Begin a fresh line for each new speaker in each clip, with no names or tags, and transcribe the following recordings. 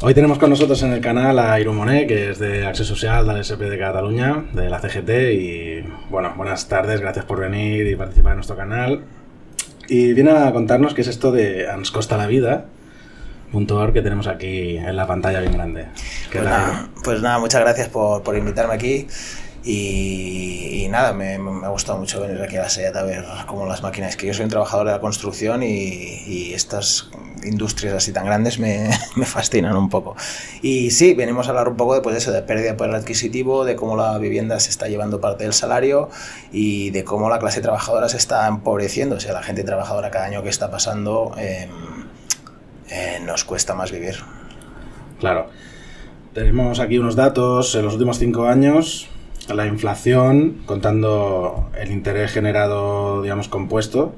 Hoy tenemos con nosotros en el canal a Irún Moné, que es de Acció Social de la SP de Cataluña, de la CGT, y bueno, buenas tardes, gracias por venir y participar en nuestro canal. Y viene a contarnos qué es esto de Ens costa la vida.org que tenemos aquí en la pantalla bien grande.
Pues nada, muchas gracias por invitarme aquí. Y nada, me ha gustado mucho venir aquí a la SEAT a ver cómo las máquinas, que yo soy un trabajador de la construcción y estas industrias así tan grandes me fascinan un poco. Y sí, venimos a hablar un poco de eso, de pérdida de poder adquisitivo, de cómo la vivienda se está llevando parte del salario y de cómo la clase trabajadora se está empobreciendo. O sea, la gente trabajadora cada año que está pasando nos cuesta más vivir.
Claro. Tenemos aquí unos datos en los últimos 5 años. La inflación, contando el interés generado, digamos, compuesto,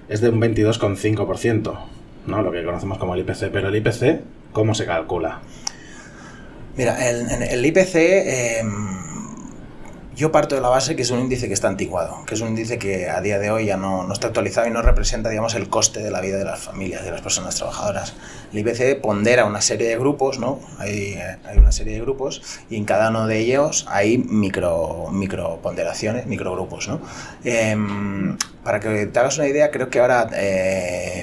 es de un 22,5%, ¿no? Lo que conocemos como el IPC. Pero el IPC, ¿cómo se calcula?
Mira, el IPC, yo parto de la base que es un índice que está anticuado, que es un índice que a día de hoy ya no está actualizado y no representa, digamos, el coste de la vida de las familias, de las personas trabajadoras. El IPC pondera una serie de grupos, ¿no? Hay una serie de grupos y en cada uno de ellos hay microponderaciones, microgrupos, ¿no? Para que te hagas una idea, creo que ahora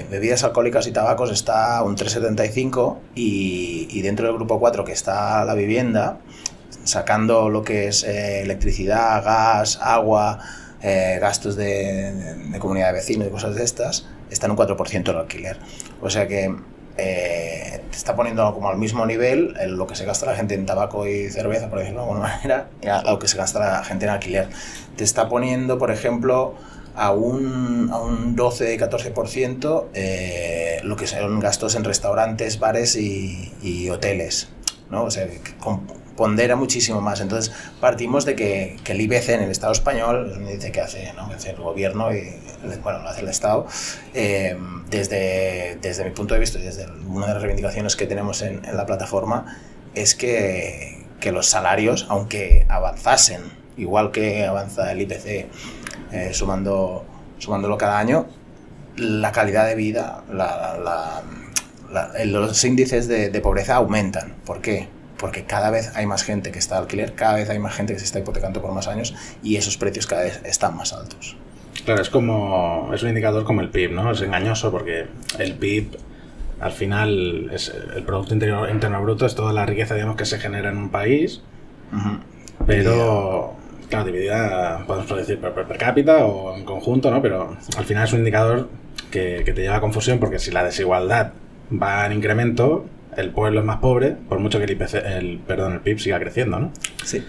bebidas alcohólicas y tabacos está un 3,75 y dentro del grupo 4 que está la vivienda, sacando lo que es electricidad, gas, agua, gastos de comunidad de vecinos y cosas de estas, está en un 4% el alquiler. O sea que te está poniendo como al mismo nivel lo que se gasta la gente en tabaco y cerveza, por decirlo de alguna manera, y a lo que se gasta la gente en alquiler. Te está poniendo, por ejemplo, a un 12-14% lo que son gastos en restaurantes, bares y hoteles, ¿no? O sea, pondera muchísimo más. Entonces partimos de que el IBC en el Estado español es un índice que hace, ¿no? Que hace el gobierno y lo hace el Estado. Desde mi punto de vista y desde una de las reivindicaciones que tenemos en la plataforma es que los salarios, aunque avanzasen igual que avanza el IPC sumándolo cada año, la calidad de vida, los índices de pobreza aumentan. ¿Por qué? Porque cada vez hay más gente que está de alquiler, cada vez hay más gente que se está hipotecando por más años y esos precios cada vez están más altos.
Claro, es un indicador como el PIB, ¿no? Es engañoso porque el PIB al final es el Producto Interno Bruto, es toda la riqueza, digamos, que se genera en un país, pero claro, dividida, podemos decir, per cápita o en conjunto, ¿no? Pero al final es un indicador que te lleva a confusión porque si la desigualdad va en incremento, el pueblo es más pobre, por mucho que el PIB siga creciendo, ¿no?
Sí.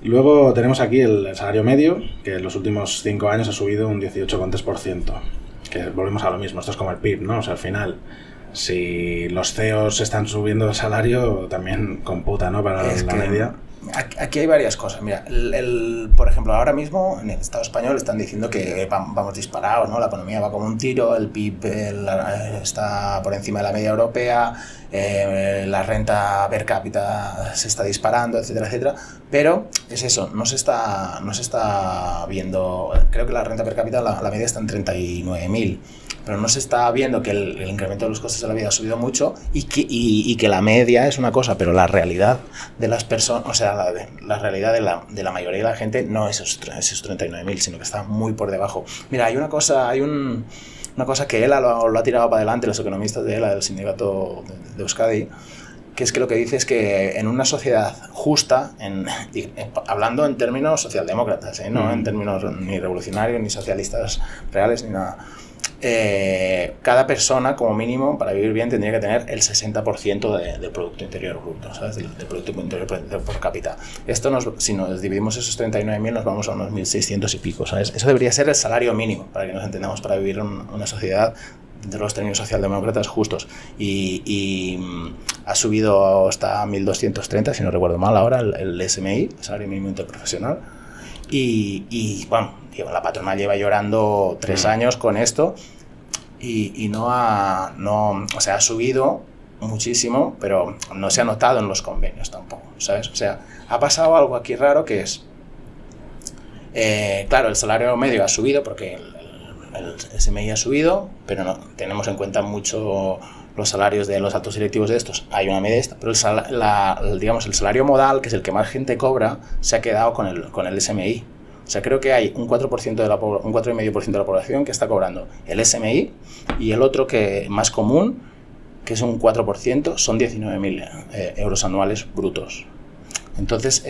Luego tenemos aquí el salario medio, que en los últimos 5 años ha subido un 18,3%. Que volvemos a lo mismo, esto es como el PIB, ¿no? O sea, al final, si los CEOs están subiendo el salario, también computa, ¿no? Para la media.
Aquí hay varias cosas. Mira, por ejemplo, ahora mismo en el Estado español están diciendo que vamos disparados, ¿no? La economía va como un tiro, el PIB está por encima de la media europea, la renta per cápita se está disparando, etcétera, etcétera. Pero es eso, no se está viendo. Creo que la renta per cápita, la media está en 39.000. Pero no se está viendo que el incremento de los costes de la vida ha subido mucho y que la media es una cosa, pero la realidad de las personas, o sea, la realidad de la mayoría de la gente no es esos 39.000, sino que está muy por debajo. Mira, hay una cosa que ELA lo ha tirado para adelante, los economistas de ELA, del sindicato de Euskadi, que es que lo que dice es que en una sociedad justa, hablando en términos socialdemócratas, no en términos ni revolucionarios, ni socialistas reales, ni nada, cada persona, como mínimo, para vivir bien, tendría que tener el 60% del Producto Interior Bruto, ¿sabes? Del Producto Interior por cápita. Si nos dividimos esos 39.000, nos vamos a unos 1.600 y pico, ¿sabes? Eso debería ser el salario mínimo, para que nos entendamos, para vivir en una sociedad de los términos socialdemócratas justos. Y ha subido hasta 1.230, si no recuerdo mal ahora, el SMI, el salario mínimo interprofesional. Y bueno, la patronal lleva llorando 3 años con esto y ha subido muchísimo, pero no se ha notado en los convenios tampoco, ¿sabes? O sea, ha pasado algo aquí raro que es, claro, el salario medio ha subido porque el SMI ha subido, pero no tenemos en cuenta mucho los salarios de los altos directivos de estos, hay una media esta, pero digamos, el salario modal, que es el que más gente cobra, se ha quedado con el SMI. O sea, creo que hay un 4% un 4,5% de la población que está cobrando el SMI, y el otro que más común, que es un 4%, son 19.000 euros anuales brutos. Entonces,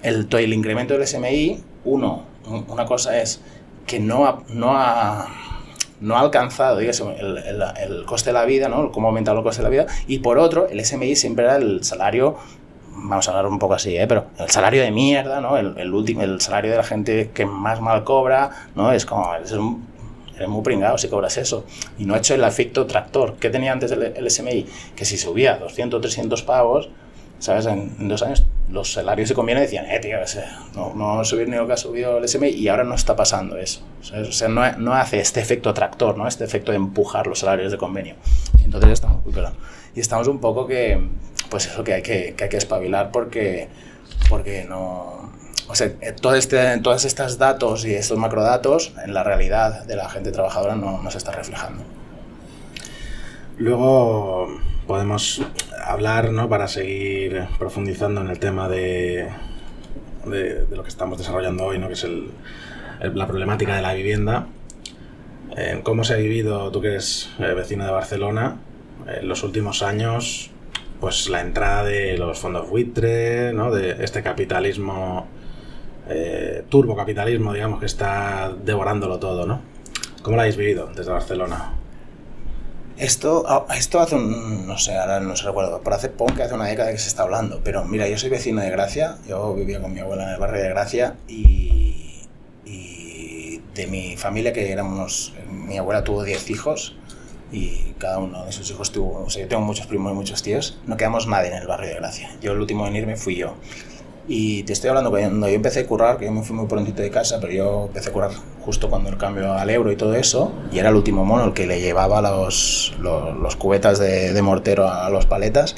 el incremento del SMI, una cosa es que no ha alcanzado, digamos, el coste de la vida, ¿no? Cómo ha aumentado el coste de la vida, y por otro, el SMI siempre era el salario, vamos a hablar un poco así, pero el salario de mierda, ¿no? El salario de la gente que más mal cobra, ¿no? Es como, eres muy pringado si cobras eso. Y no ha hecho el efecto tractor. ¿Qué tenía antes el SMI? Que si subía 200 o 300 pavos, ¿sabes? En 2 años los salarios se conviene, decían, tío, no vamos a subir ni lo que ha subido el SMI, y ahora no está pasando eso. ¿Sabes? O sea, no hace este efecto tractor, ¿no? Este efecto de empujar los salarios de convenio. Entonces estamos un poco que, pues eso, que hay que espabilar porque no... O sea, todos estos datos y estos macrodatos en la realidad de la gente trabajadora no se está reflejando.
Luego podemos hablar, ¿no?, para seguir profundizando en el tema de lo que estamos desarrollando hoy, ¿no?, que es la problemática de la vivienda. ¿Cómo se ha vivido, tú que eres vecina de Barcelona, en los últimos años, pues la entrada de los fondos buitre, ¿no?, de este capitalismo, turbocapitalismo, digamos, que está devorándolo todo, ¿no? ¿Cómo lo habéis vivido desde Barcelona?
Esto hace no sé, ahora no se recuerdo, pero pongo que hace una década que se está hablando, pero mira, yo soy vecino de Gracia, yo vivía con mi abuela en el barrio de Gracia, y de mi familia, que éramos, mi abuela tuvo 10 hijos, y cada uno de sus hijos tuvo, o sea, yo tengo muchos primos y muchos tíos, no quedamos nadie en el barrio de Gracia. Yo el último en irme fui yo. Y te estoy hablando cuando yo empecé a currar, que yo me fui muy prontito de casa, pero yo empecé a currar justo cuando el cambio al euro y todo eso, y era el último mono el que le llevaba los cubetas de mortero a los paletas,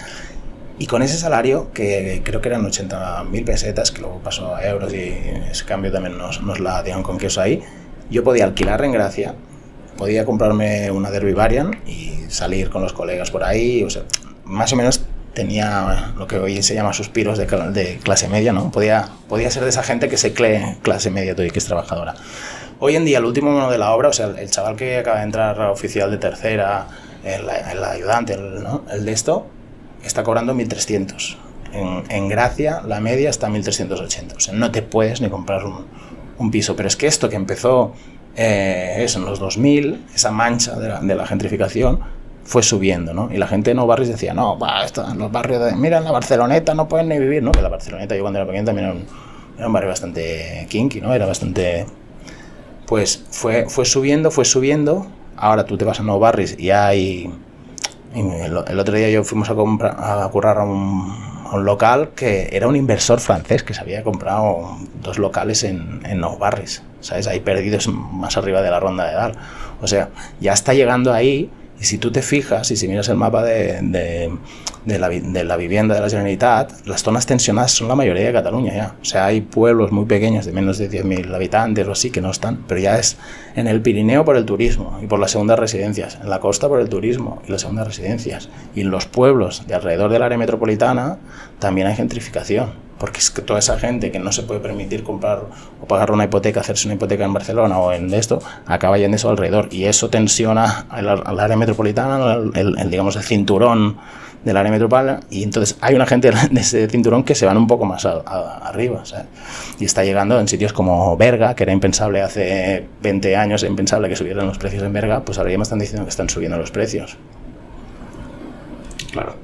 y con ese salario, que creo que eran 80.000 pesetas, que luego pasó a euros y ese cambio también nos la dieron con queso ahí, yo podía alquilar en Gracia, podía comprarme una Derby Variant y salir con los colegas por ahí, o sea, más o menos tenía lo que hoy se llama suspiros de clase media, ¿no? Podía ser de esa gente que se cree clase media y que es trabajadora. Hoy en día, el último mono de la obra, o sea, el chaval que acaba de entrar oficial de tercera, el ayudante, ¿no?, el de esto, está cobrando 1.300. En Gracia, la media está 1.380. O sea, no te puedes ni comprar un piso. Pero es que esto que empezó en los 2000, esa mancha de la gentrificación, fue subiendo, ¿no? Y la gente en los barrios decía, no, en los barrios mira, en la Barceloneta no pueden ni vivir, ¿no? Que la Barceloneta, yo cuando era pequeño también era un barrio bastante kinky, ¿no? Era bastante... Pues fue subiendo. Ahora tú te vas a nuevos barrios y hay... El otro día fuimos a currar a un local que era un inversor francés que se había comprado 2 locales en nuevos barrios, ¿sabes? Ahí perdidos más arriba de la Ronda de Dalt. O sea, ya está llegando ahí. Y si tú te fijas, y si miras el mapa de la vivienda de la Generalitat, las zonas tensionadas son la mayoría de Cataluña ya. O sea, hay pueblos muy pequeños de menos de 10.000 habitantes o así que no están, pero ya es en el Pirineo por el turismo y por las segundas residencias, en la costa por el turismo y las segundas residencias, y en los pueblos de alrededor del área metropolitana también hay gentrificación. Porque es que toda esa gente que no se puede permitir comprar o pagar una hipoteca, hacerse una hipoteca en Barcelona o en esto, acaba yendo eso alrededor. Y eso tensiona al área metropolitana, digamos, el cinturón del área metropolitana. Y entonces hay una gente de ese cinturón que se van un poco más arriba, ¿sabes? Y está llegando en sitios como Berga, que era impensable hace 20 años, impensable que subieran los precios en Berga, pues ahora ya me están diciendo que están subiendo los precios.
Claro.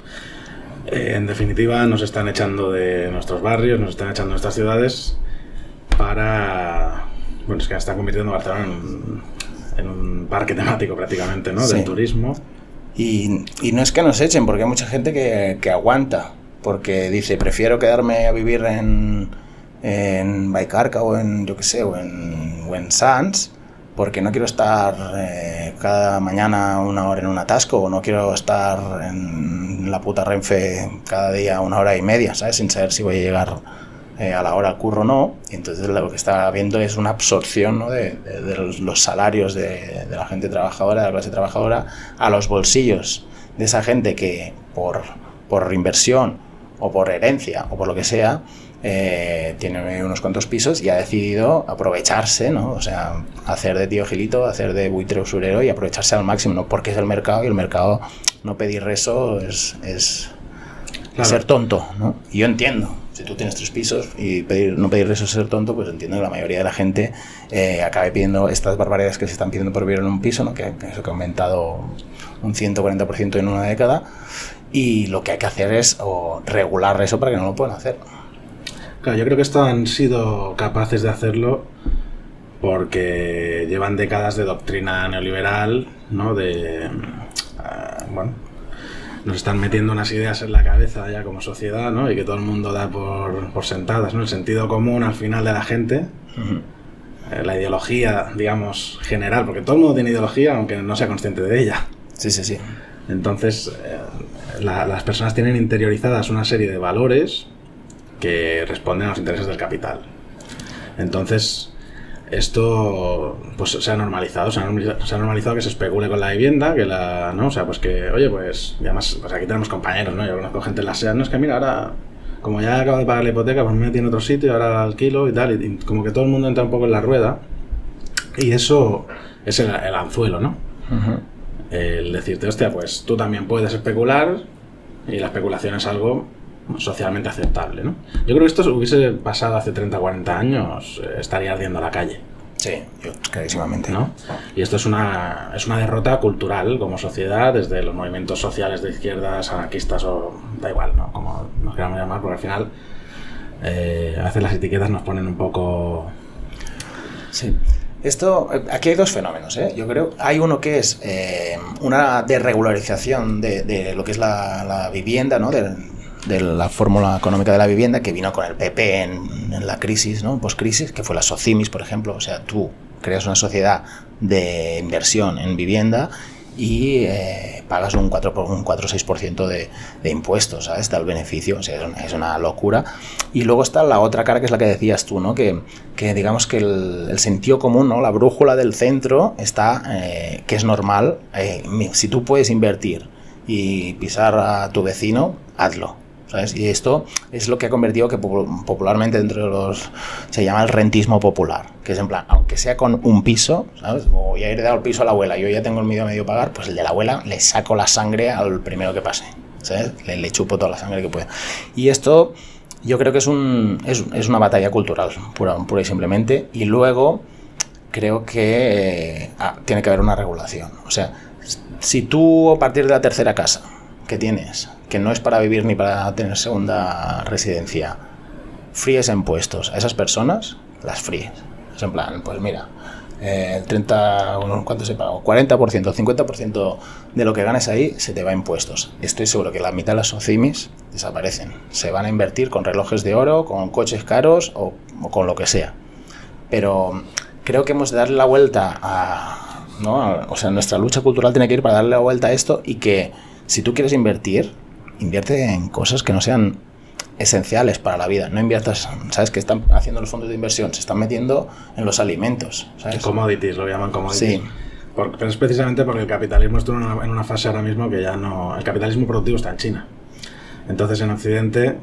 En definitiva, nos están echando de nuestros barrios, nos están echando de nuestras ciudades para... Bueno, es que están convirtiendo Barcelona en un parque temático prácticamente, ¿no?
Sí.
Del turismo.
Y no es que nos echen, porque hay mucha gente que aguanta, porque dice, prefiero quedarme a vivir en Vallcarca o en, yo qué sé, o en Sants, porque no quiero estar cada mañana 1 hora en un atasco, o no quiero estar en la puta Renfe cada día 1 hora y media, ¿sabes? Sin saber si voy a llegar a la hora al curro no, y entonces lo que está habiendo es una absorción, ¿no? de los salarios de la gente trabajadora, de la clase trabajadora, a los bolsillos de esa gente que por inversión o por herencia o por lo que sea, tiene unos cuantos pisos y ha decidido aprovecharse, ¿no? O sea, hacer de tío Gilito, hacer de buitre usurero y aprovecharse al máximo, ¿no? Porque es el mercado, y el mercado, no pedir eso es claro, ser tonto, ¿no? Y yo entiendo, si tú tienes 3 pisos y no pedir eso es ser tonto, pues entiendo que la mayoría de la gente acabe pidiendo estas barbaridades que se están pidiendo por vivir en un piso, ¿no? Que eso que ha aumentado un 140% en una década, y lo que hay que hacer es regular eso para que no lo puedan hacer.
Claro, yo creo que esto han sido capaces de hacerlo porque llevan décadas de doctrina neoliberal, ¿no? Bueno, nos están metiendo unas ideas en la cabeza ya como sociedad, ¿no? Y que todo el mundo da por sentadas, ¿no? El sentido común al final de la gente, la ideología, digamos, general, porque todo el mundo tiene ideología aunque no sea consciente de ella.
Sí.
Entonces, las personas tienen interiorizadas una serie de valores que responden a los intereses del capital. Entonces, esto pues se ha normalizado que se especule con la vivienda, ¿no? O sea, pues que, oye, pues, y además, pues aquí tenemos compañeros, ¿no? Yo conozco gente en la SEAT, no es que mira, ahora, como ya acabo de pagar la hipoteca, pues me metí en otro sitio y ahora la alquilo y tal, y como que todo el mundo entra un poco en la rueda, y eso es el anzuelo, ¿no? El decirte, hostia, pues tú también puedes especular, y la especulación es algo socialmente aceptable, ¿no? Yo creo que esto hubiese pasado hace 30 o 40 años, estaría ardiendo la calle.
Sí, yo clarísimamente,
¿no? Y esto es una derrota cultural como sociedad, desde los movimientos sociales de izquierdas, anarquistas o da igual, ¿no? Como nos queramos llamar, porque al final a veces las etiquetas nos ponen un poco...
Sí. Aquí hay 2 fenómenos, ¿eh? Yo creo. Hay uno que es una desregularización de lo que es la vivienda, ¿no? De la fórmula económica de la vivienda, que vino con el PP en la crisis, ¿no? Post-crisis, que fue la SOCIMIS, por ejemplo. O sea, tú creas una sociedad de inversión en vivienda y pagas un 4 o 6% de impuestos, ¿sabes? Está el beneficio, o sea, es una locura. Y luego está la otra cara, que es la que decías tú, ¿no? Que digamos que el sentido común, ¿no? La brújula del centro está, que es normal. Si tú puedes invertir y pisar a tu vecino, hazlo, ¿sabes? Y esto es lo que ha convertido que popularmente dentro de los... se llama el rentismo popular, que es en plan, aunque sea con un piso, ¿sabes? O ya he heredado el piso a la abuela, yo ya tengo el medio a medio pagar, pues el de la abuela le saco la sangre al primero que pase, ¿sabes? Le chupo toda la sangre que pueda. Y esto yo creo que es una batalla cultural, pura y simplemente, y luego creo que tiene que haber una regulación. O sea, si tú a partir de la tercera casa que tienes, que no es para vivir ni para tener segunda residencia, fríes impuestos a esas personas, las fríes. Es en plan, pues mira, el 30, ¿cuánto se paga? 40%, 50% de lo que ganes ahí se te va a impuestos. Estoy seguro que la mitad de las SOCIMIS desaparecen. Se van a invertir con relojes de oro, con coches caros o con lo que sea. Pero creo que hemos de darle la vuelta ¿no? O sea, nuestra lucha cultural tiene que ir para darle la vuelta a esto, y que si tú quieres invierte en cosas que no sean esenciales para la vida. No inviertas, ¿sabes? Que están haciendo los fondos de inversión, se están metiendo en los alimentos, ¿sabes?
Commodities, lo llaman commodities.
Sí.
Pero es precisamente porque el capitalismo está en una fase ahora mismo que ya no... El capitalismo productivo está en China. Entonces en Occidente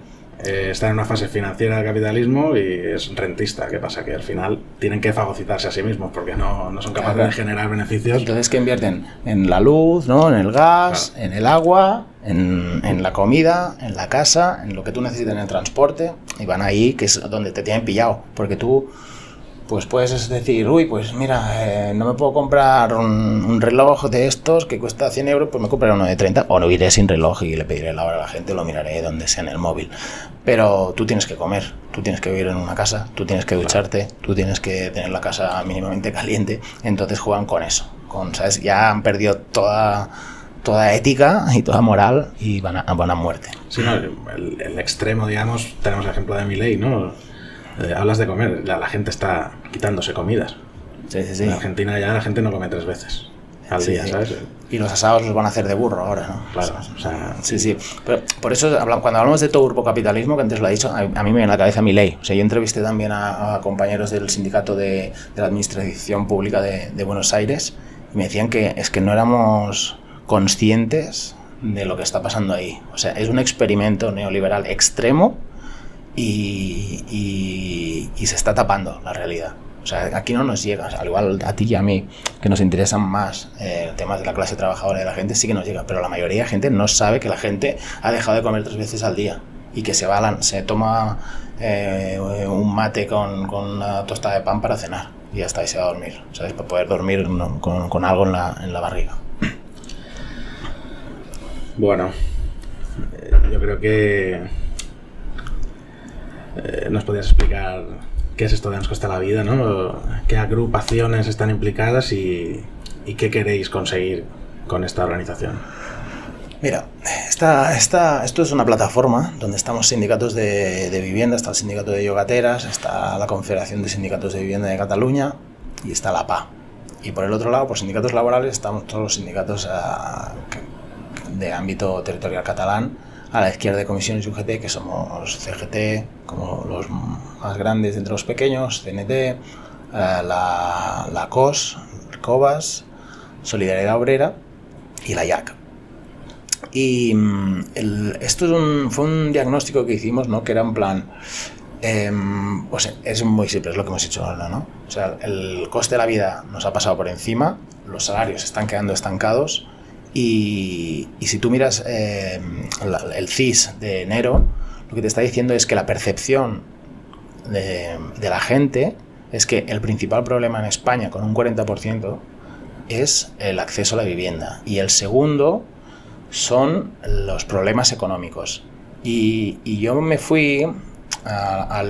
está en una fase financiera del capitalismo y es rentista. ¿Qué pasa? Que al final tienen que fagocitarse a sí mismos porque no son capaces de generar beneficios.
Entonces, ¿qué invierten? En la luz, ¿no? En el gas, claro, en el agua, en la comida, en la casa, en lo que tú necesitas, en el transporte, y van ahí, que es donde te tienen pillado, porque tú pues puedes decir, uy, pues mira, no me puedo comprar un reloj de estos que cuesta 100 euros, pues me compraré uno de 30, o no iré sin reloj y le pediré la hora a la gente, lo miraré donde sea en el móvil. Pero tú tienes que comer, tú tienes que vivir en una casa, tú tienes que ducharte, tú tienes que tener la casa mínimamente caliente. Entonces juegan con eso, ¿sabes? Ya han perdido toda ética y toda moral y van a muerte.
Sí, no, el extremo, digamos, tenemos el ejemplo de Milei, ¿no? Hablas de comer, la gente está quitándose comidas.
Sí.
En Argentina ya la gente no come 3 veces. al día,
sí.
¿sabes?
Y los asados los van a hacer de burro ahora, ¿no?
Claro, o sea...
Sí. Pero por eso, cuando hablamos de turbocapitalismo, que antes lo he dicho, a mí me viene a la cabeza Milei. O sea, yo entrevisté también a compañeros del sindicato de la Administración Pública de Buenos Aires y me decían que es que no éramos conscientes de lo que está pasando ahí. O sea, es un experimento neoliberal extremo y se está tapando la realidad. O sea, aquí no nos llega, al igual a ti y a mí, que nos interesan más temas de la clase trabajadora y de la gente, sí que nos llega, pero la mayoría de gente no sabe que la gente ha dejado de comer 3 veces al día y que se toma un mate con una tostada de pan para cenar y ya está, y se va a dormir, ¿sabes? Para poder dormir con algo en la barriga.
Bueno, yo creo que nos podrías explicar qué es esto de Nos Cuesta la Vida, ¿no? ¿Qué agrupaciones están implicadas y qué queréis conseguir con esta organización?
Mira, esto es una plataforma donde estamos sindicatos de vivienda, está el sindicato de yogateras, está la Confederación de Sindicatos de Vivienda de Cataluña y está la PA. Y por el otro lado, por sindicatos laborales, estamos todos los sindicatos de ámbito territorial catalán. A la izquierda de Comisiones y UGT, que somos CGT, como los más grandes entre los pequeños, CNT, la COS, COBAS, Solidaridad Obrera y la IAC. Y esto fue un diagnóstico que hicimos, ¿no? Que era en plan, pues es muy simple, es lo que hemos hecho ahora, ¿no? O sea, el coste de la vida nos ha pasado por encima, los salarios están quedando estancados. Y si tú miras el CIS de enero, lo que te está diciendo es que la percepción de la gente es que el principal problema en España, con un 40%, es el acceso a la vivienda. Y el segundo son los problemas económicos. Y yo me fui a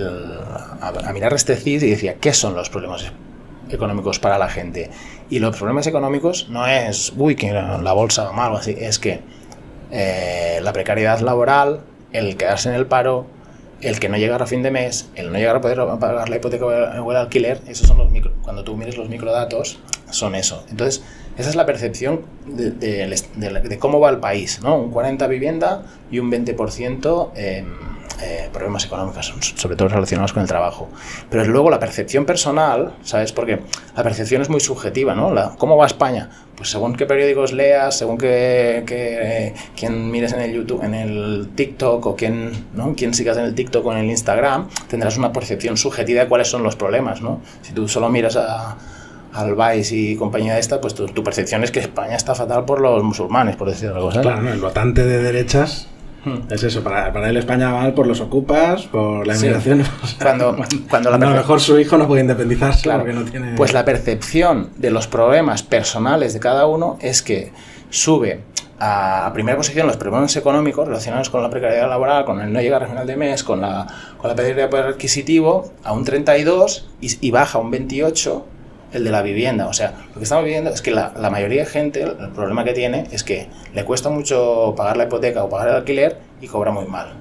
mirar este CIS y decía, ¿qué son los problemas económicos para la gente? Y los problemas económicos no es, que la bolsa va mal o así, es que la precariedad laboral, el quedarse en el paro, el que no llegar a fin de mes, el no llegar a poder pagar la hipoteca o el alquiler, esos son cuando tú mires los microdatos, son eso. Entonces, esa es la percepción de cómo va el país, ¿no? Un 40% vivienda y un 20% problemas económicos, sobre todo relacionados con el trabajo. Pero luego la percepción personal, ¿sabes? Porque la percepción es muy subjetiva, ¿no? ¿Cómo va España? Pues según qué periódicos leas, según quién mires en el YouTube, en el TikTok, o quién sigas en el TikTok o en el Instagram, tendrás una percepción subjetiva de cuáles son los problemas, ¿no? Si tú solo miras al Vice y compañía de esta, pues tu percepción es que España está fatal por los musulmanes, por decir algo, ¿sabes?
Claro, ¿no? El votante de derechas es eso, para él España va mal por los ocupas, por la inmigración.
Sí. Cuando a lo
mejor su hijo no puede independizarse,
claro,
porque no tiene...
Pues la percepción de los problemas personales de cada uno es que sube a primera posición los problemas económicos relacionados con la precariedad laboral, con el no llegar a final de mes, con la pérdida de poder adquisitivo, a un 32 y baja a un 28 el de la vivienda. O sea, lo que estamos viviendo es que la mayoría de gente, el problema que tiene es que le cuesta mucho pagar la hipoteca o pagar el alquiler y cobra muy mal.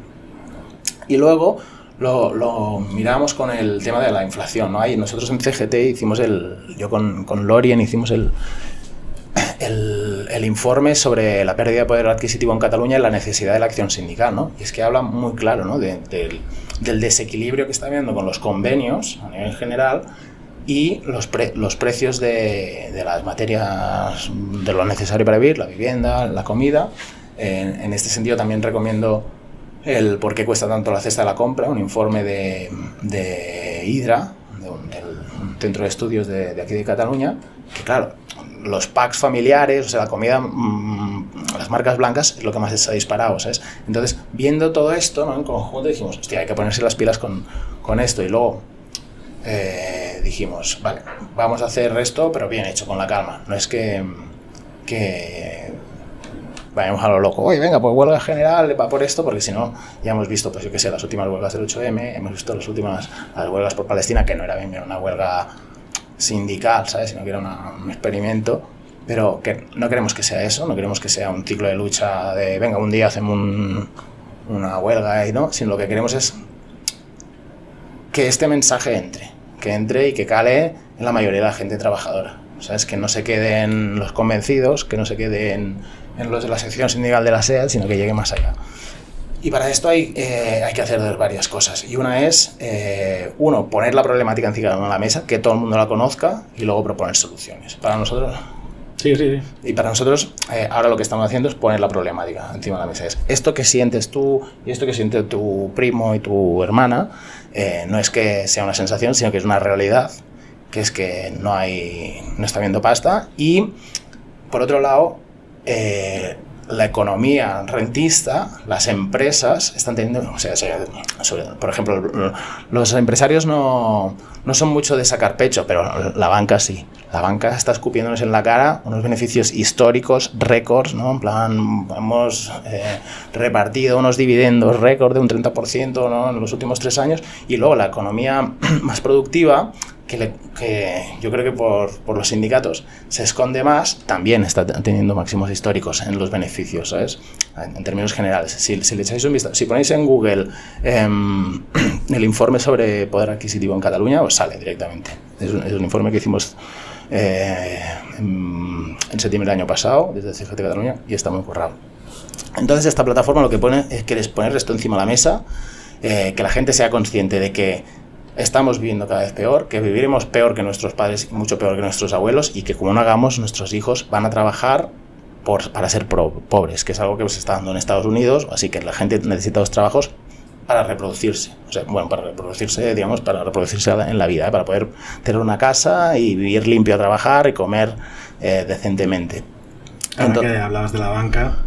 Y luego lo miramos con el tema de la inflación, ¿no? Nosotros en CGT hicimos yo con Lorien hicimos el informe sobre la pérdida de poder adquisitivo en Cataluña y la necesidad de la acción sindical, ¿no? Y es que habla muy claro, ¿no? del desequilibrio que está habiendo con los convenios a nivel general y los precios de las materias, de lo necesario para vivir, la vivienda, la comida. En este sentido también recomiendo el por qué cuesta tanto la cesta de la compra, un informe de Hidra, del centro de estudios de aquí de Cataluña, que claro, los packs familiares, o sea, la comida, las marcas blancas es lo que más se ha disparado, ¿sabes? Entonces, viendo todo esto, ¿no? En conjunto dijimos, hostia, hay que ponerse las pilas con esto, y luego dijimos, vale, vamos a hacer esto, pero bien hecho, con la calma. No es que vayamos a lo loco, oye, venga, pues huelga general, va por esto, porque si no, ya hemos visto, pues yo qué sé, las últimas huelgas del 8M, hemos visto las huelgas por Palestina, que no era bien una huelga sindical, ¿sabes? Sino que era un experimento, pero que no queremos que sea eso, no queremos que sea un ciclo de lucha de, venga, un día hacemos una huelga y no, sino lo que queremos es que este mensaje entre y que cale en la mayoría de la gente trabajadora, ¿sabes? Que no se queden los convencidos, que no se queden en los de la sección sindical de la SEAT, sino que llegue más allá. Y para esto hay que hacer varias cosas. Y una es, poner la problemática encima de la mesa, que todo el mundo la conozca, y luego proponer soluciones. Para nosotros...
Sí.
Y para nosotros, ahora lo que estamos haciendo es poner la problemática encima de la mesa. Es esto que sientes tú y esto que siente tu primo y tu hermana, no es que sea una sensación, sino que es una realidad, que es que no está habiendo pasta. Y, por otro lado, la economía rentista, las empresas están teniendo... por ejemplo, los empresarios no son mucho de sacar pecho, pero la banca sí. La banca está escupiéndonos en la cara unos beneficios históricos, récords, ¿no? En plan, hemos repartido unos dividendos récord de un 30%, ¿no? En los últimos 3 años, y luego la economía más productiva, que yo creo que por los sindicatos se esconde más, también está teniendo máximos históricos en los beneficios, ¿sabes? En términos generales. Si le echáis un vistazo, si ponéis en Google el informe sobre poder adquisitivo en Cataluña, os sale directamente. Es un informe que hicimos en septiembre del año pasado, desde CGT Cataluña, y está muy currado. Entonces, esta plataforma lo que pone es que les poner esto encima de la mesa, que la gente sea consciente de que estamos viviendo cada vez peor, que viviremos peor que nuestros padres y mucho peor que nuestros abuelos, y que como no hagamos, nuestros hijos van a trabajar para ser pobres, que es algo que se está dando en Estados Unidos, así que la gente necesita los trabajos para reproducirse, para reproducirse en la vida, para poder tener una casa y vivir limpio a trabajar y comer decentemente.
Ahora que hablabas de la banca,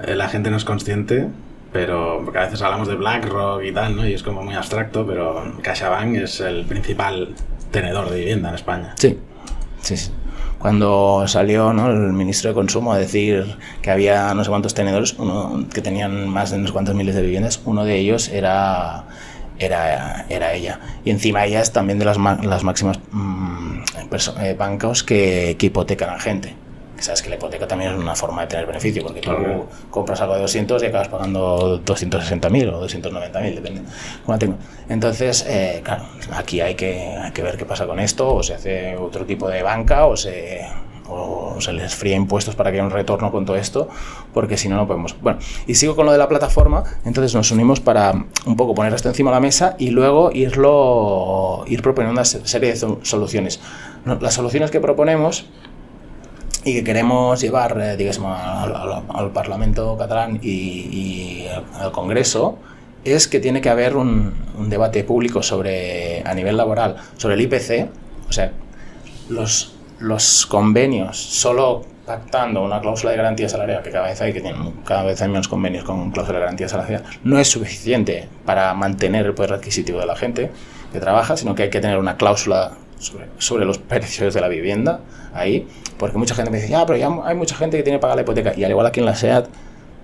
la gente no es consciente, pero porque a veces hablamos de BlackRock y tal, ¿no? Y es como muy abstracto, pero CaixaBank es el principal tenedor de vivienda en España.
Sí. Cuando salió, ¿no?, el ministro de Consumo a decir que había no sé cuántos tenedores, que tenían más de no sé cuántos miles de viviendas, uno de ellos era ella. Y encima ella es también de las máximas bancos que hipotecan a gente. Sabes que la hipoteca también es una forma de tener beneficio, porque tú compras algo de 200 y acabas pagando 260.000 o 290.000, depende cómo la tengo. Entonces, claro, aquí hay que ver qué pasa con esto, o se hace otro tipo de banca, o se les fría impuestos para que haya un retorno con todo esto, porque si no, no podemos. Bueno, y sigo con lo de la plataforma. Entonces nos unimos para un poco poner esto encima de la mesa y luego ir proponiendo una serie de soluciones. Las soluciones que proponemos y que queremos llevar, al Parlamento catalán y al Congreso, es que tiene que haber un debate público a nivel laboral sobre el IPC. O sea, los convenios, solo pactando una cláusula de garantía salarial, que cada vez hay menos convenios con cláusula de garantía salarial, no es suficiente para mantener el poder adquisitivo de la gente que trabaja, sino que hay que tener una cláusula sobre los precios de la vivienda ahí, porque mucha gente me dice, pero ya hay mucha gente que tiene que pagar la hipoteca, y al igual aquí en la SEAT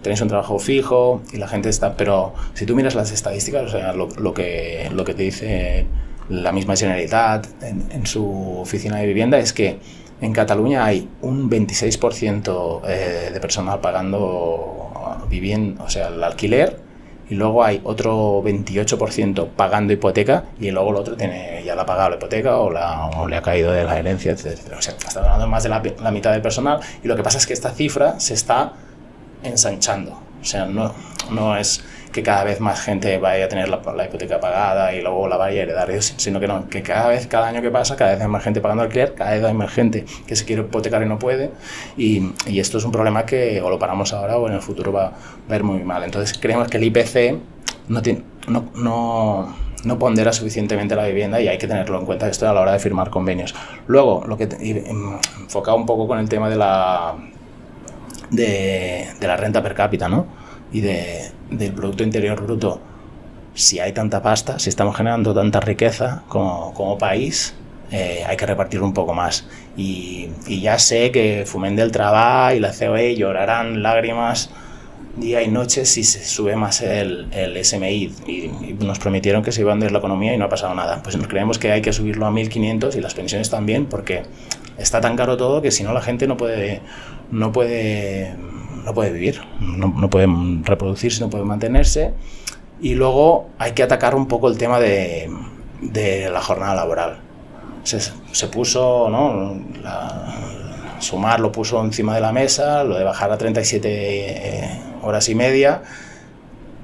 tenéis un trabajo fijo y la gente está, pero si tú miras las estadísticas, o sea, lo que te dice la misma Generalitat en su oficina de vivienda, es que en Cataluña hay un 26% de personal pagando vivienda, o sea, el alquiler, y luego hay otro 28% pagando hipoteca, y luego el otro ya la ha pagado la hipoteca o le ha caído de la herencia, etc. O sea, está hablando más de la mitad del personal, y lo que pasa es que esta cifra se está ensanchando. O sea, no es que cada vez más gente vaya a tener la hipoteca pagada y luego la vaya a heredar, sino que cada año que pasa, cada vez hay más gente pagando alquiler, cada vez hay más gente que se quiere hipotecar y no puede, y esto es un problema que o lo paramos ahora o en el futuro va a ir muy mal. Entonces creemos que el IPC no pondera suficientemente la vivienda, y hay que tenerlo en cuenta esto a la hora de firmar convenios. Luego, enfocado un poco con el tema de la renta per cápita, ¿no?, y del Producto Interior Bruto. Si hay tanta pasta, si estamos generando tanta riqueza como país, hay que repartir un poco más. Y ya sé que Foment del Treball y la COE llorarán lágrimas día y noche si se sube más el SMI, y nos prometieron que se iba a hundir la economía y no ha pasado nada. Pues nos creemos que hay que subirlo a 1.500 y las pensiones también, porque está tan caro todo que si no la gente no puede vivir, no puede reproducirse, no puede mantenerse. Y luego hay que atacar un poco el tema de la jornada laboral. O sea, se puso, ¿no? Sumar lo puso encima de la mesa, lo de bajar a 37 horas y media.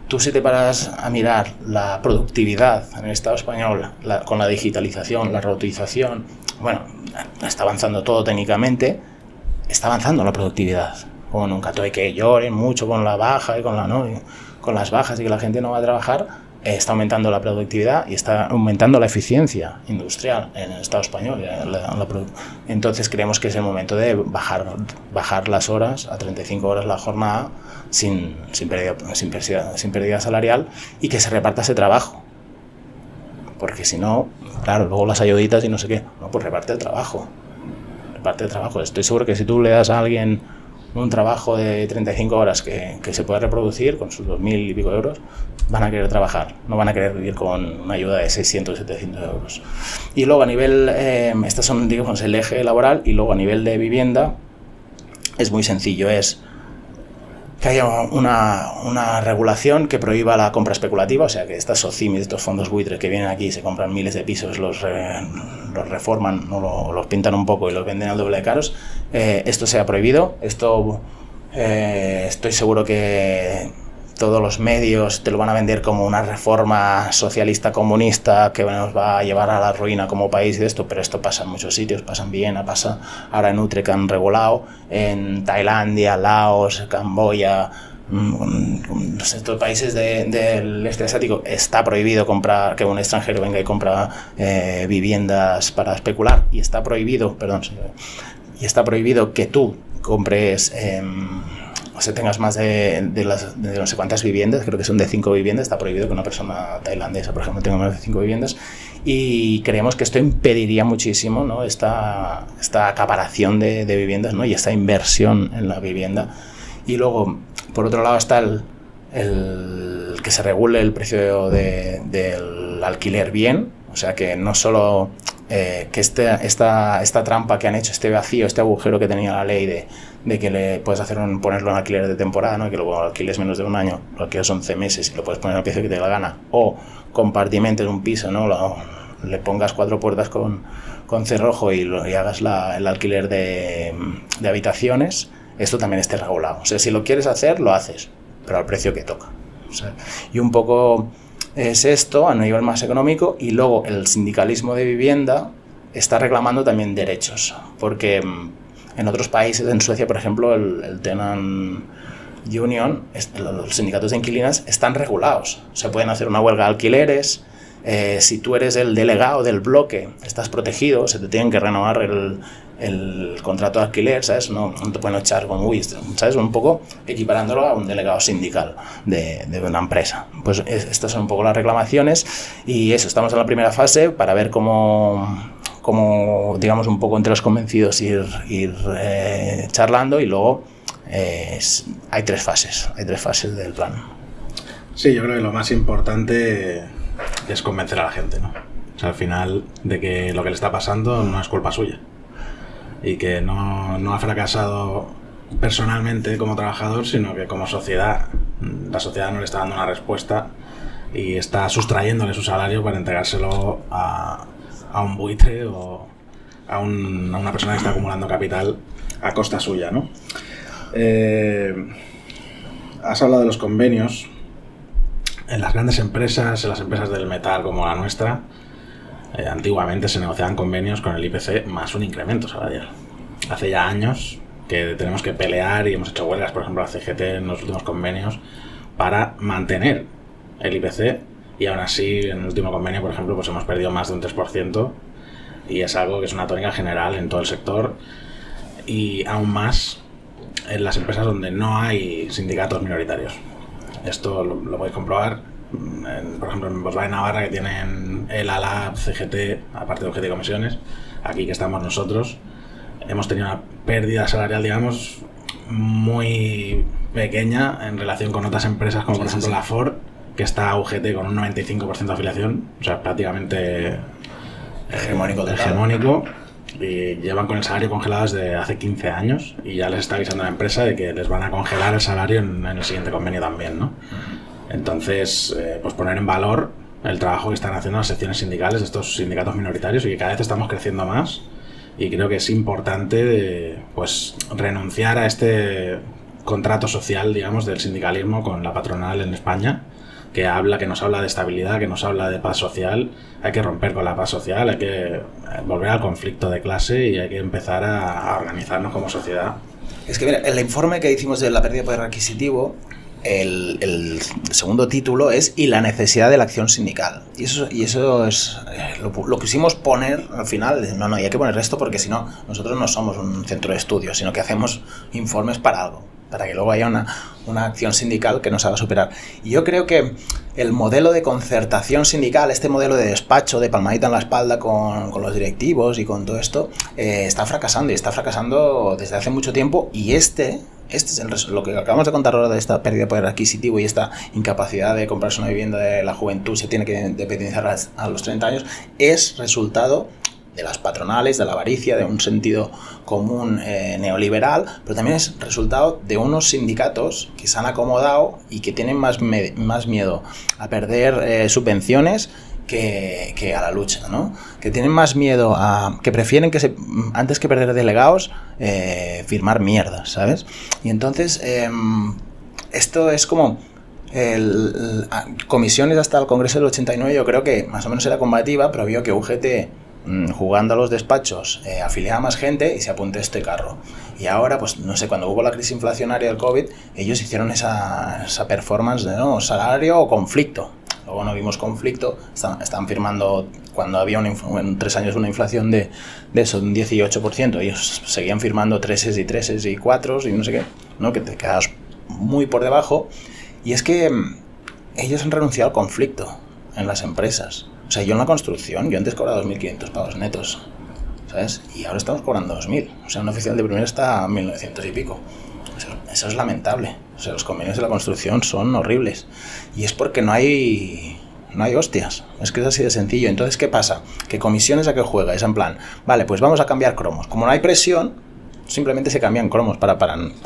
Tú si te paras a mirar la productividad en el Estado español con la digitalización, la robotización, bueno, está avanzando todo técnicamente, está avanzando la productividad. Como nunca, todo hay que lloren mucho con la baja y con las bajas y que la gente no va a trabajar. Está aumentando la productividad y está aumentando la eficiencia industrial en el Estado español. Entonces creemos que es el momento de bajar las horas a 35 horas la jornada sin pérdida salarial y que se reparta ese trabajo. Porque si no, claro, luego las ayuditas y no sé qué. No, pues reparte el trabajo. Estoy seguro que si tú le das a alguien un trabajo de 35 horas que se puede reproducir con sus 2.000 y pico euros, van a querer trabajar, no van a querer vivir con una ayuda de 600, 700 euros. Y luego a nivel, estos son, digamos, el eje laboral, y luego a nivel de vivienda es muy sencillo, es que haya una regulación que prohíba la compra especulativa, o sea, que estas SOCIMIs, estos fondos buitres que vienen aquí y se compran miles de pisos, los reforman, ¿no? los pintan un poco y los venden al doble de caros, esto sea prohibido. Esto estoy seguro que todos los medios te lo van a vender como una reforma socialista comunista que nos va a llevar a la ruina como país y esto, pero esto pasa en muchos sitios, pasa en Viena, pasa ahora en Utrecht, que han regulado, en Tailandia, Laos, Camboya, estos países del este asiático está prohibido comprar, que un extranjero venga y compra viviendas para especular, y está prohibido que tú compres o sea, tengas más de no sé cuántas viviendas, creo que son de 5 viviendas, está prohibido que una persona tailandesa, por ejemplo, tenga más de 5 viviendas, y creemos que esto impediría muchísimo, ¿no? esta acaparación de viviendas, ¿no? Y esta inversión en la vivienda. Y luego, por otro lado, está el que se regule el precio del alquiler bien, o sea, que no solo que esta trampa que han hecho, este vacío, este agujero que tenía la ley de que le puedes ponerlo en alquiler de temporada, ¿no? Que luego alquiles menos de un año, lo alquiles 11 meses y lo puedes poner al precio que te dé la gana, o compartimentes un piso, ¿no? Le pongas 4 puertas con cerrojo y hagas el alquiler de habitaciones. Esto también esté regulado. O sea, si lo quieres hacer, lo haces, pero al precio que toca. O sea, y un poco es esto a nivel más económico. Y luego el sindicalismo de vivienda está reclamando también derechos, porque en otros países, en Suecia, por ejemplo, el Tenant Union, los sindicatos de inquilinas están regulados. Se pueden hacer una huelga de alquileres. Si tú eres el delegado del bloque, estás protegido, se te tienen que renovar el contrato de alquiler, ¿sabes? No te pueden echar con ¿sabes? Un poco equiparándolo a un delegado sindical de una empresa. Pues estas son un poco las reclamaciones, y eso, estamos en la primera fase para ver cómo digamos, un poco entre los convencidos ir charlando, y luego hay tres fases del plan.
Sí, yo creo que lo más importante es convencer a la gente, ¿no? O sea, al final, de que lo que le está pasando no es culpa suya, y que no ha fracasado personalmente como trabajador, sino que como sociedad, la sociedad no le está dando una respuesta y está sustrayéndole su salario para entregárselo a un buitre o a una persona que está acumulando capital a costa suya, ¿no? Has hablado de los convenios. En las grandes empresas, en las empresas del metal como la nuestra, antiguamente se negociaban convenios con el IPC más un incremento salarial. Hace ya años que tenemos que pelear, y hemos hecho huelgas, por ejemplo, la CGT en los últimos convenios, para mantener el IPC, y aún así en el último convenio, por ejemplo, pues hemos perdido más de un 3%, y es algo que es una tónica general en todo el sector, y aún más en las empresas donde no hay sindicatos minoritarios. Esto lo podéis comprobar, por ejemplo, en Volkswagen Navarra, que tienen el ALAB, CGT, aparte de UGT y comisiones. Aquí que estamos nosotros, hemos tenido una pérdida salarial, digamos, muy pequeña en relación con otras empresas, como por ejemplo la Ford, que está a UGT con un 95% de afiliación, o sea, prácticamente hegemónico, y llevan con el salario congelado desde hace 15 años, y ya les está avisando la empresa de que les van a congelar el salario en el siguiente convenio también, ¿no? Entonces, pues poner en valor el trabajo que están haciendo las secciones sindicales de estos sindicatos minoritarios y que cada vez estamos creciendo más, y creo que es importante pues renunciar a este contrato social, digamos, del sindicalismo con la patronal en España, que nos habla de estabilidad, que nos habla de paz social. Hay que romper con la paz social, hay que volver al conflicto de clase y hay que empezar a organizarnos como sociedad.
Es que mira, el informe que hicimos de la pérdida de poder adquisitivo, el segundo título es "y la necesidad de la acción sindical", y eso es lo quisimos poner al final. No, y hay que poner esto porque si no, nosotros no somos un centro de estudios, sino que hacemos informes para algo, para que luego haya una acción sindical que nos haga superar. Y yo creo que el modelo de concertación sindical, este modelo de despacho, de palmadita en la espalda con los directivos y con todo esto, está fracasando, y está fracasando desde hace mucho tiempo. Y este es lo que acabamos de contar ahora, de esta pérdida de poder adquisitivo y esta incapacidad de comprarse una vivienda de la juventud, se tiene que independizar a los 30 años, es resultado de las patronales, de la avaricia, de un sentido común neoliberal, pero también es resultado de unos sindicatos que se han acomodado y que tienen más miedo a perder subvenciones que a la lucha, ¿no? Que tienen más miedo que prefieren antes que perder delegados, firmar mierdas, ¿sabes? Y entonces esto es como comisiones hasta el Congreso del 89. Yo creo que más o menos era combativa, pero vio que UGT, jugando a los despachos, afiliaba a más gente y se apuntó a este carro. Y ahora, pues no sé, cuando hubo la crisis inflacionaria del COVID, ellos hicieron esa performance de salario o conflicto. Luego no vimos conflicto, están firmando, cuando había en 3 años una inflación de eso, un 18%, ellos seguían firmando 3s y 3s y 4s y no sé qué, ¿no? Que te quedas muy por debajo. Y es que ellos han renunciado al conflicto en las empresas. O sea, yo en la construcción, yo antes cobraba 2.500 pavos netos, ¿sabes? Y ahora estamos cobrando 2.000. O sea, un oficial de primera está a 1.900 y pico. Eso es lamentable. O sea, los convenios de la construcción son horribles. Y es porque no hay hostias. Es que es así de sencillo. Entonces, ¿qué pasa? Que comisiones a qué juega. Es en plan, vale, pues vamos a cambiar cromos. Como no hay presión, simplemente se cambian cromos para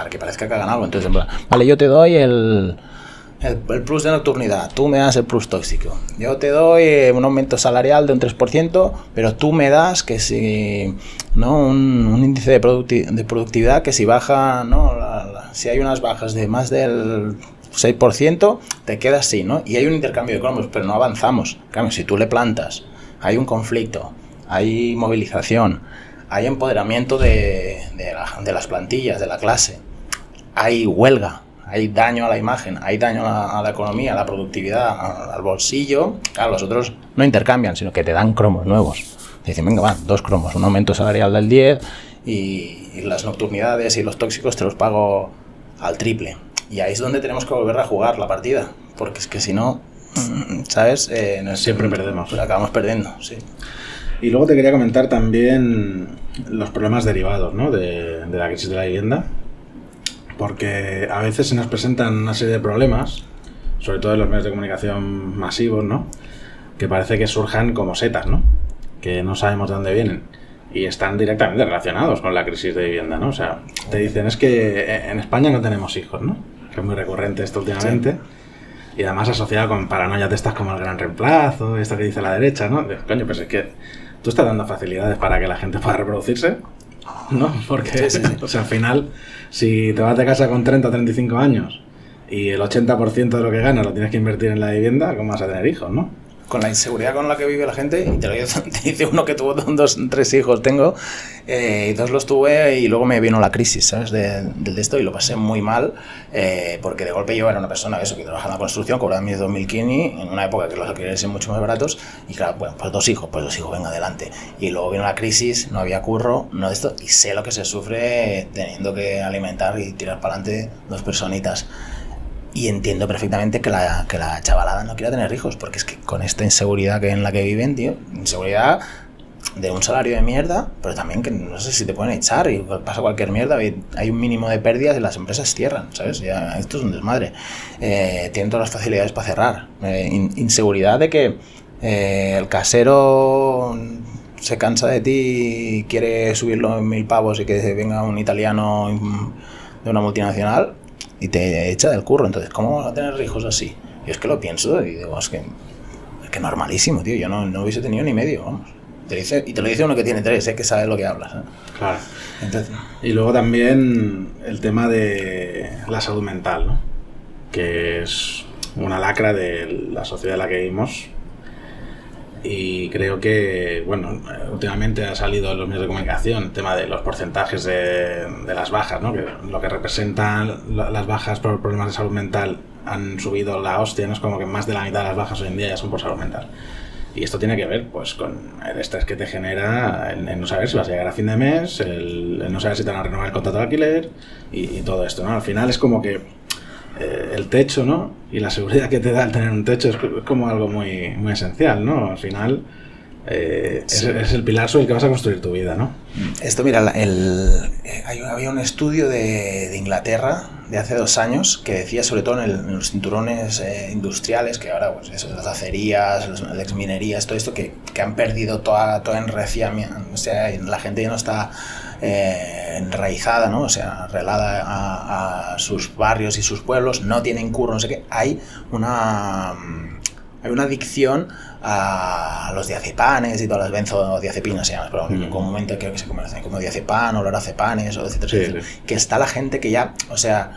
que parezca que hagan algo. Entonces, en plan, vale, yo te doy el plus de nocturnidad, tú me das el plus tóxico. Yo te doy un aumento salarial de un 3%, pero tú me das que si, ¿no? un índice de productividad que si baja, ¿no? Si hay unas bajas de más del 6%, te quedas así, ¿no? Y hay un intercambio de cromos, pero no avanzamos. Claro, si tú le plantas, hay un conflicto, hay movilización, hay empoderamiento de las plantillas, de la clase, hay huelga, hay daño a la imagen, hay daño a la economía, a la productividad, al bolsillo. Claro, los otros no intercambian, sino que te dan cromos nuevos. Te dicen, venga, va, 2 cromos, un aumento salarial del 10 y las nocturnidades y los tóxicos te los pago al triple. Y ahí es donde tenemos que volver a jugar la partida, porque es que si no, ¿sabes?
Siempre perdemos.
Pues acabamos perdiendo, sí.
Y luego te quería comentar también los problemas derivados, ¿no? de la crisis de la vivienda. Porque a veces se nos presentan una serie de problemas, sobre todo en los medios de comunicación masivos, ¿no? Que parece que surjan como setas, ¿no? Que no sabemos de dónde vienen. Y están directamente relacionados con la crisis de vivienda, ¿no? O sea, te dicen, es que en España no tenemos hijos, ¿no? Que es muy recurrente esto últimamente. Sí. Y además asociado con paranoias de estas como el gran reemplazo, esto que dice la derecha, ¿no? Coño, pues es que tú estás dando facilidades para que la gente pueda reproducirse, ¿no? Porque, sí. O sea, al final, si te vas de casa con 30 o 35 años y el 80% de lo que ganas lo tienes que invertir en la vivienda, ¿cómo vas a tener hijos, no?
Con la inseguridad con la que vive la gente, y te dice uno que tuvo 3 hijos, tengo, y 2 los tuve y luego me vino la crisis, ¿sabes? De esto, y lo pasé muy mal, porque de golpe yo era una persona que trabajaba en la construcción, cobraba mis 2.000 kini, en una época que los alquileres eran mucho más baratos, y claro, bueno, pues 2 hijos, venga, adelante. Y luego vino la crisis, no había curro, no de esto, y sé lo que se sufre teniendo que alimentar y tirar para adelante 2 personitas. Y entiendo perfectamente que la chavalada no quiera tener hijos, porque es que con esta inseguridad en la que viven, tío, inseguridad de un salario de mierda, pero también que no sé si te pueden echar y pasa cualquier mierda, hay un mínimo de pérdidas y las empresas cierran, ¿sabes? Ya, esto es un desmadre. Tienen todas las facilidades para cerrar. Inseguridad de que el casero se cansa de ti y quiere subirlo en 1.000 pavos y que venga un italiano de una multinacional y te echa del curro. Entonces, ¿cómo vamos a tener hijos así? Yo es que lo pienso y digo, es que Que normalísimo, tío. Yo no hubiese tenido ni medio, vamos. Y te lo dice uno que tiene 3, que sabe lo que hablas.
Claro.
Entonces,
y luego también el tema de la salud mental, ¿no? Que es una lacra de la sociedad en la que vivimos. Y creo que, bueno, últimamente ha salido en los medios de comunicación el tema de los porcentajes de las bajas, ¿no? Que lo que representan las bajas por problemas de salud mental han subido la hostia, ¿no? Es como que más de la mitad de las bajas hoy en día ya son por salud mental. Y esto tiene que ver pues con el estrés que te genera el no saber si vas a llegar a fin de mes, el no saber si te van a renovar el contrato de alquiler y todo esto, ¿no? Al final es como que el techo, ¿no? Y la seguridad que te da el tener un techo es como algo muy, muy esencial, ¿no? Al final es el pilar sobre el que vas a construir tu vida, ¿no?
Esto, mira, había un estudio de Inglaterra de hace 2 años que decía, sobre todo en los cinturones industriales, que ahora, pues eso, las acerías, las exminerías, todo esto, que han perdido toda enraiciamiento, o sea, la gente ya no está enraizada, ¿no? O sea, arrelada a sus barrios y sus pueblos, no tienen curro, no sé qué. Hay una adicción a los diazepanes y todas las benzodiazepinas, se llama, pero comúnmente creo que se conoce como diazepam, oloroazepanes, o etcétera, sí, etcétera. Sí. Que está la gente que ya, o sea,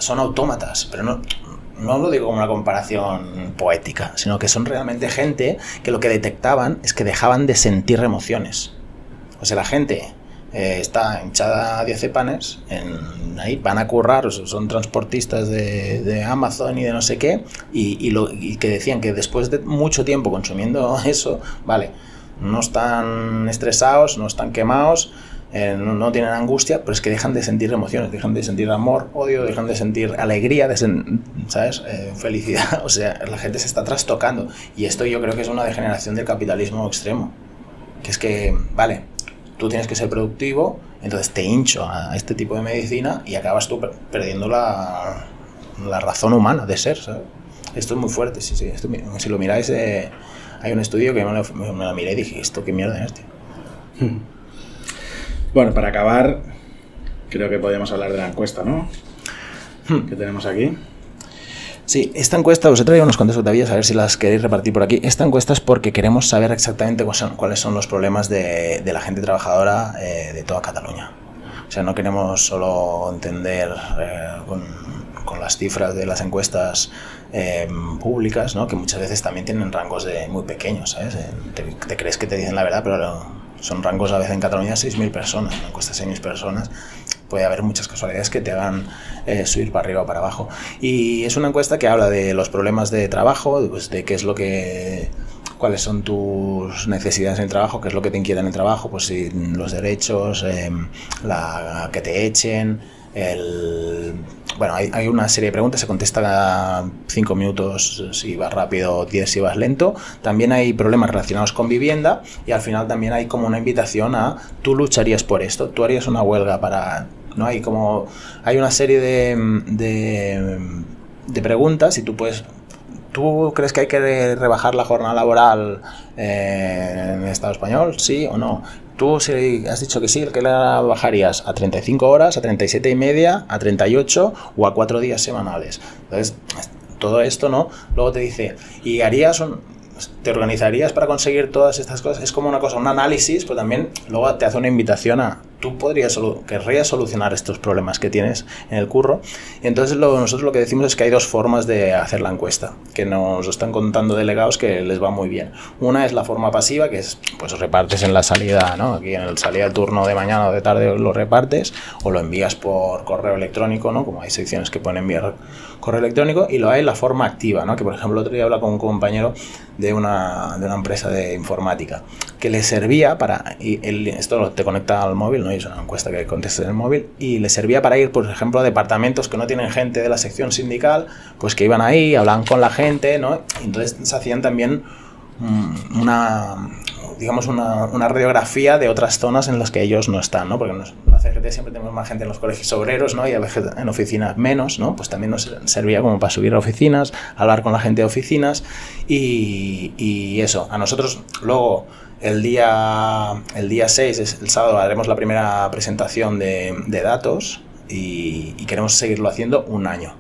son autómatas, pero no lo digo como una comparación poética, sino que son realmente gente que lo que detectaban es que dejaban de sentir emociones. O sea, la gente está hinchada a diazepanes, ahí van a currar, son transportistas de Amazon y de no sé qué, y que decían que después de mucho tiempo consumiendo eso, vale, no están estresados, no están quemados, no tienen angustia, pero es que dejan de sentir emociones, dejan de sentir amor, odio, dejan de sentir alegría, ¿sabes? Felicidad. O sea, la gente se está trastocando, y esto yo creo que es una degeneración del capitalismo extremo, que es que, vale, tú tienes que ser productivo, entonces te hincho a este tipo de medicina y acabas tú perdiendo la razón humana de ser, ¿sabes? Esto es muy fuerte, sí. Esto, si lo miráis, hay un estudio que me lo miré y dije, ¿esto qué mierda es, tío?
Bueno, para acabar, creo que podríamos hablar de la encuesta, ¿no? Que tenemos aquí.
Sí, esta encuesta, os he traído unos cuantas fotografias, a ver si las queréis repartir por aquí. Esta encuesta es porque queremos saber exactamente cuáles son los problemas de la gente trabajadora de toda Cataluña. O sea, no queremos solo entender con las cifras de las encuestas públicas, ¿no? Que muchas veces también tienen rangos muy pequeños, ¿sabes? Te crees que te dicen la verdad, pero son rangos a veces en Cataluña 6.000 personas, una encuesta de 6.000 personas. Puede haber muchas casualidades que te hagan subir para arriba o para abajo. Y es una encuesta que habla de los problemas de trabajo, pues de qué es cuáles son tus necesidades en el trabajo, qué es lo que te inquieta en el trabajo, pues si los derechos, que te echen, bueno, hay una serie de preguntas, se contesta cada 5 minutos si vas rápido, 10 si vas lento. También hay problemas relacionados con vivienda, y al final también hay como una invitación a tú lucharías por esto, tú harías una huelga para... ¿no? Hay una serie de preguntas, y ¿tú crees que hay que rebajar la jornada laboral en el Estado español? ¿Sí o no? Tú, si has dicho que sí, ¿qué la bajarías? ¿A 35 horas, a 37 y media, a 38 o a 4 días semanales? Entonces, todo esto, ¿no? Luego te dice, ¿y te organizarías para conseguir todas estas cosas? Es como una cosa, un análisis, pero también luego te hace una invitación a, tú querrías solucionar estos problemas que tienes en el curro. Y entonces nosotros lo que decimos es que hay 2 formas de hacer la encuesta, que nos están contando delegados que les va muy bien. Una es la forma pasiva, que es, pues repartes en la salida, ¿no? Aquí en la salida del turno de mañana o de tarde lo repartes, o lo envías por correo electrónico, ¿no? Como hay secciones que pueden enviar correo electrónico, y lo hay la forma activa, ¿no? Que por ejemplo el otro día hablaba con un compañero de una empresa de informática que le servía para, esto te conecta al móvil, ¿no? Y es una encuesta que contestas en el móvil, y le servía para ir, por ejemplo, a departamentos que no tienen gente de la sección sindical, pues que iban ahí, hablaban con la gente, ¿no? Y entonces se hacían también una radiografía de otras zonas en las que ellos no están, ¿no? Porque en la CGT siempre tenemos más gente en los colegios obreros, ¿no? Y a veces en oficinas menos, ¿no? Pues también nos servía como para subir a oficinas, hablar con la gente de oficinas, y eso. A nosotros luego el día 6, el sábado, haremos la primera presentación de datos, y queremos seguirlo haciendo un año.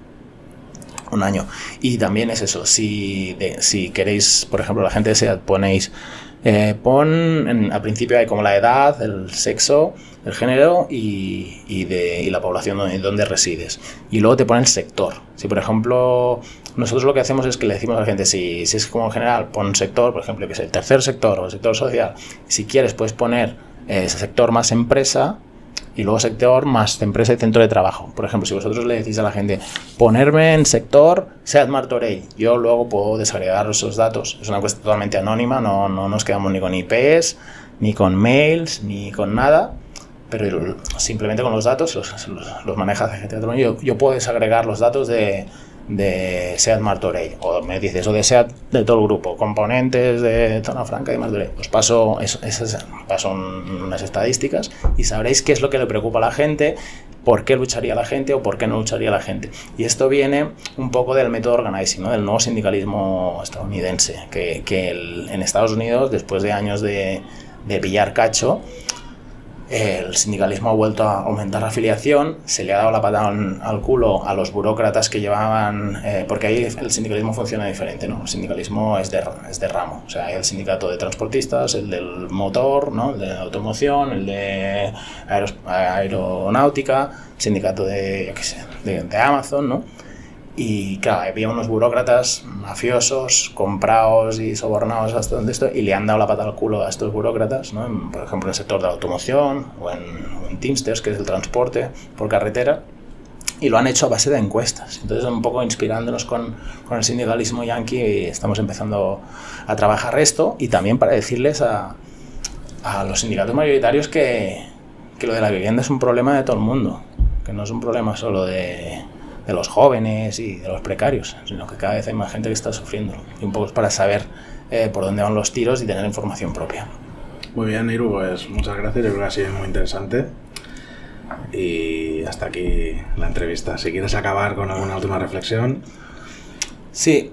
Un año. Y también es eso, si queréis, por ejemplo, la gente de SEAT ponéis, al principio hay como la edad, el sexo, el género y la población donde resides. Y luego te pone el sector. Si, por ejemplo, nosotros lo que hacemos es que le decimos a la gente, si es como en general, pon un sector, por ejemplo, que es el tercer sector o el sector social. Si quieres, puedes poner ese sector más empresa, y luego sector más empresa y centro de trabajo. Por ejemplo, si vosotros le decís a la gente ponerme en sector SEAT Martorell, yo luego puedo desagregar esos datos. Es una cuestión totalmente anónima, no nos quedamos ni con IPs, ni con mails, ni con nada, pero simplemente con los datos los maneja CGT. Yo puedo desagregar los datos de SEAT Martorell, o me dices, o de SEAT de todo el grupo, componentes de Zona Franca y Martorell. Os paso unas estadísticas y sabréis qué es lo que le preocupa a la gente, por qué lucharía la gente o por qué no lucharía la gente. Y esto viene un poco del método organizing, ¿no? Del nuevo sindicalismo estadounidense, que en Estados Unidos, después de años de pillar cacho, el sindicalismo ha vuelto a aumentar la afiliación, se le ha dado la patada al culo a los burócratas que llevaban, porque ahí el sindicalismo funciona diferente, ¿no? El sindicalismo es de ramo, o sea, hay el sindicato de transportistas, el del motor, ¿no? El de automoción, el de aeronáutica, el sindicato de Amazon, ¿no? Y claro, había unos burócratas mafiosos, comprados y sobornados hasta donde esto, y le han dado la pata al culo a estos burócratas, ¿no? Por ejemplo, en el sector de la automoción o en Teamsters, que es el transporte por carretera, y lo han hecho a base de encuestas. Entonces, un poco inspirándonos con el sindicalismo yanqui, estamos empezando a trabajar esto, y también para decirles a los sindicatos mayoritarios que lo de la vivienda es un problema de todo el mundo, que no es un problema solo de los jóvenes y de los precarios, sino que cada vez hay más gente que está sufriendo. Y un poco es para saber por dónde van los tiros y tener información propia.
Muy bien, Iru, pues muchas gracias, yo creo que ha sido muy interesante. Y hasta aquí la entrevista. Si quieres acabar con alguna última reflexión.
Sí,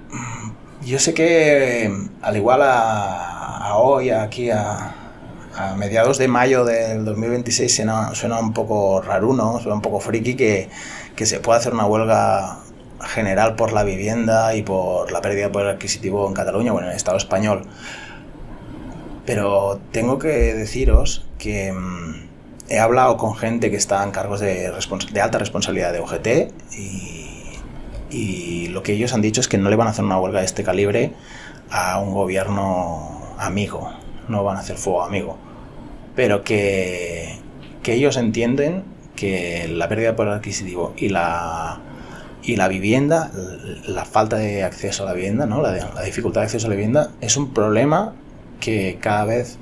yo sé que al igual a hoy, aquí a mediados de mayo del 2026 suena un poco raruno, suena un poco friki que se pueda hacer una huelga general por la vivienda y por la pérdida de poder adquisitivo en Cataluña, bueno, en el Estado español. Pero tengo que deciros que he hablado con gente que está en cargos de alta responsabilidad de UGT y lo que ellos han dicho es que no le van a hacer una huelga de este calibre a un gobierno amigo, no van a hacer fuego amigo, pero que ellos entienden que la pérdida de poder adquisitivo y la vivienda, la falta de acceso a la vivienda, ¿no? la dificultad de acceso a la vivienda es un problema que cada vez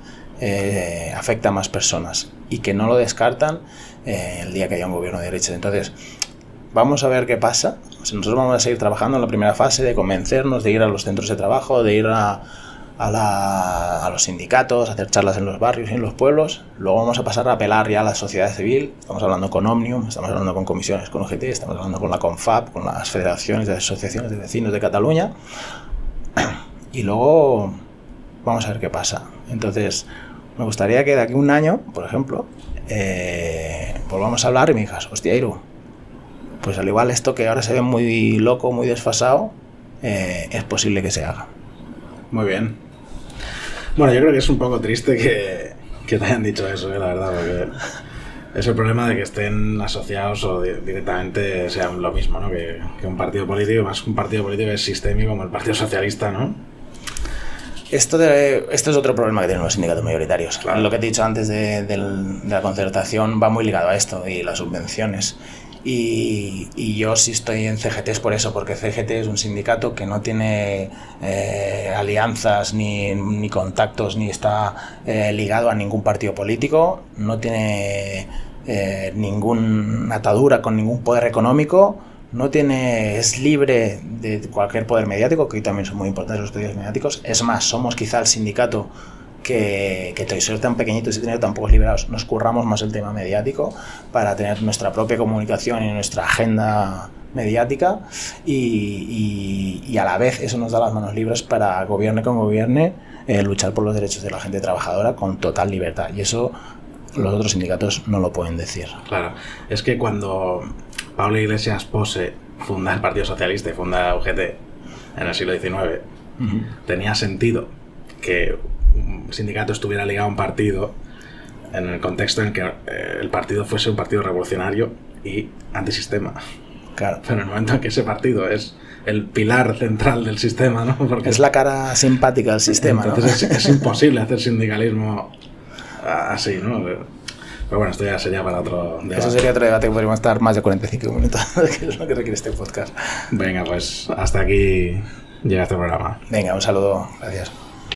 afecta a más personas y que no lo descartan el día que haya un gobierno de derechas. Entonces, vamos a ver qué pasa. O sea, nosotros vamos a seguir trabajando en la primera fase de convencernos, de ir a los centros de trabajo, de ir a los sindicatos, hacer charlas en los barrios y en los pueblos. Luego vamos a pasar a apelar ya a la sociedad civil. Estamos hablando con Òmnium, estamos hablando con comisiones con UGT, estamos hablando con la CONFAP, con las federaciones de asociaciones de vecinos de Cataluña. Y luego vamos a ver qué pasa. Entonces, me gustaría que de aquí a un año, por ejemplo, volvamos a hablar y me digas, hostia, Iru, pues al igual esto que ahora se ve muy loco, muy desfasado, es posible que se haga.
Muy bien. Bueno, yo creo que es un poco triste que te hayan dicho eso, la verdad, porque es el problema de que estén asociados o directamente sean lo mismo, ¿no? Que un partido político, más que un partido político es sistémico como el Partido Socialista, ¿no?
Esto es otro problema que tienen los sindicatos mayoritarios.
Claro.
Lo que te he dicho antes de la concertación va muy ligado a esto y las subvenciones. Y yo sí estoy en CGT es por eso, porque CGT es un sindicato que no tiene alianzas ni contactos, ni está ligado a ningún partido político, no tiene ninguna atadura con ningún poder económico, es libre de cualquier poder mediático, que hoy también son muy importantes los poderes mediáticos. Es más, somos quizá el sindicato que ser tan pequeñitos y tener tan pocos liberados, nos curramos más el tema mediático para tener nuestra propia comunicación y nuestra agenda mediática y a la vez eso nos da las manos libres para gobierne con gobierne luchar por los derechos de la gente trabajadora con total libertad, y eso los otros sindicatos no lo pueden decir.
Claro, es que cuando Pablo Iglesias pose funda el Partido Socialista y funda UGT en el siglo XIX, tenía sentido que un sindicato estuviera ligado a un partido en el contexto en que el partido fuese un partido revolucionario y antisistema.
Claro.
Pero en el momento en que ese partido es el pilar central del sistema, ¿no? Porque
es la cara simpática del sistema,
entonces
¿no?
es imposible hacer sindicalismo así, ¿no? Pero bueno, esto ya sería para otro debate.
Eso sería otro debate que podríamos estar más de 45 minutos, que es lo que requiere este podcast.
Venga, pues hasta aquí llega este programa.
Venga, un saludo. Gracias.